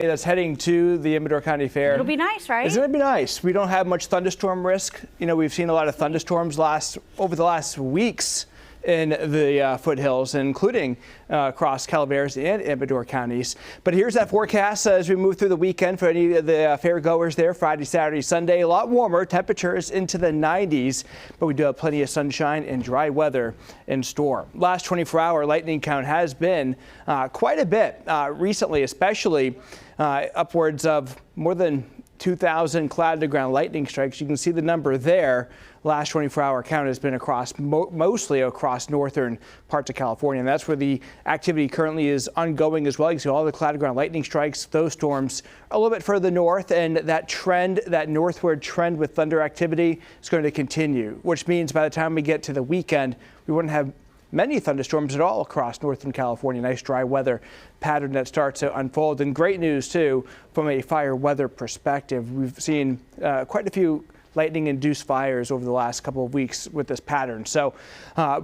That's heading to the Amador County Fair. It'll be nice, right? It's going to be nice. We don't have much thunderstorm risk. You know, we've seen a lot of thunderstorms over the last weeks in the foothills, including across Calaveras and Amador counties. But here's that forecast as we move through the weekend for any of the fair goers there. Friday, Saturday, Sunday, a lot warmer, temperatures into the 90s, but we do have plenty of sunshine and dry weather in store. Last 24-hour lightning count has been quite a bit recently, especially upwards of more than 2,000 cloud-to-ground lightning strikes. You can see the number there. Last 24-hour count has been across mostly across northern parts of California, and that's where the activity currently is ongoing as well. You can see all the cloud-to-ground lightning strikes. Those storms a little bit further north, and that trend, that northward trend with thunder activity is going to continue, which means by the time we get to the weekend, we wouldn't have many thunderstorms at all across northern California. Nice dry weather pattern that starts to unfold. And great news, too, from a fire weather perspective. We've seen quite a few lightning-induced fires over the last couple of weeks with this pattern. So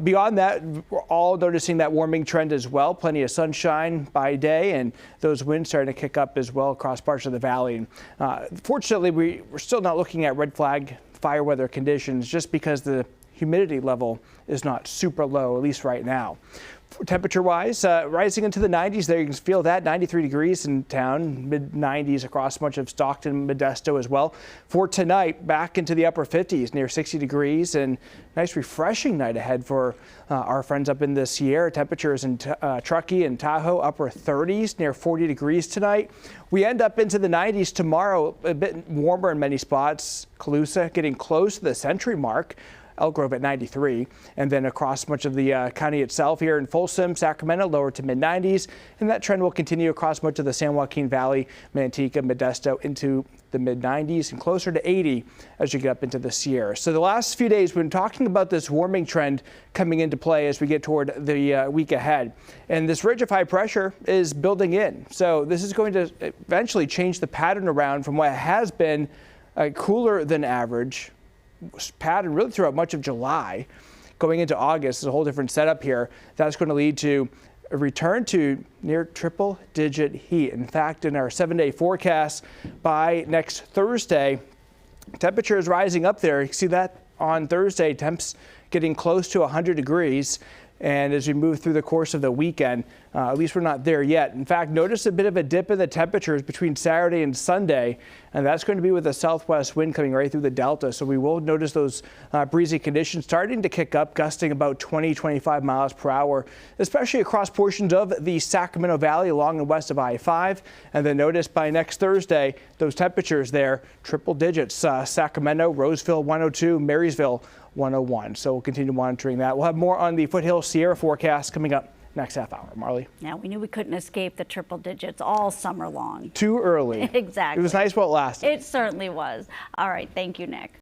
beyond that, we're all noticing that warming trend as well. Plenty of sunshine by day, and those winds starting to kick up as well across parts of the valley. Fortunately, we're still not looking at red flag fire weather conditions just because the humidity level is not super low, at least right now. Temperature-wise, rising into the 90s there. You can feel that, 93 degrees in town, mid-90s across much of Stockton, Modesto as well. For tonight, back into the upper 50s, near 60 degrees, and nice refreshing night ahead for our friends up in the Sierra. Temperatures in Truckee and Tahoe, upper 30s, near 40 degrees tonight. We end up into the 90s tomorrow, a bit warmer in many spots. Colusa getting close to the century mark. Elk Grove at 93, and then across much of the county itself here in Folsom, Sacramento, lower to mid-90s, and that trend will continue across much of the San Joaquin Valley, Manteca, Modesto into the mid-90s and closer to 80 as you get up into the Sierra. So the last few days we've been talking about this warming trend coming into play as we get toward the week ahead, and this ridge of high pressure is building in. So this is going to eventually change the pattern around from what has been cooler than average pattern really throughout much of July. Going into August is a whole different setup here. That's going to lead to a return to near triple-digit heat. In fact, in our 7-day forecast by next Thursday, temperatures rising up there. You can see that on Thursday, temps getting close to 100 degrees. And as we move through the course of the weekend, at least we're not there yet. In fact, notice a bit of a dip in the temperatures between Saturday and Sunday, and that's going to be with a southwest wind coming right through the delta. So we will notice those breezy conditions starting to kick up, gusting about 20-25 miles per hour, especially across portions of the Sacramento Valley along and west of I-5. And then notice by next Thursday, those temperatures there, triple digits. Sacramento, Roseville 102, Marysville 101. So we'll continue monitoring that. We'll have more on the Foothill Sierra forecast coming up next half hour. Marley. Yeah, we knew we couldn't escape the triple digits all summer long. Too early. Exactly. It was nice while it lasted. It certainly was. All right. Thank you, Nick.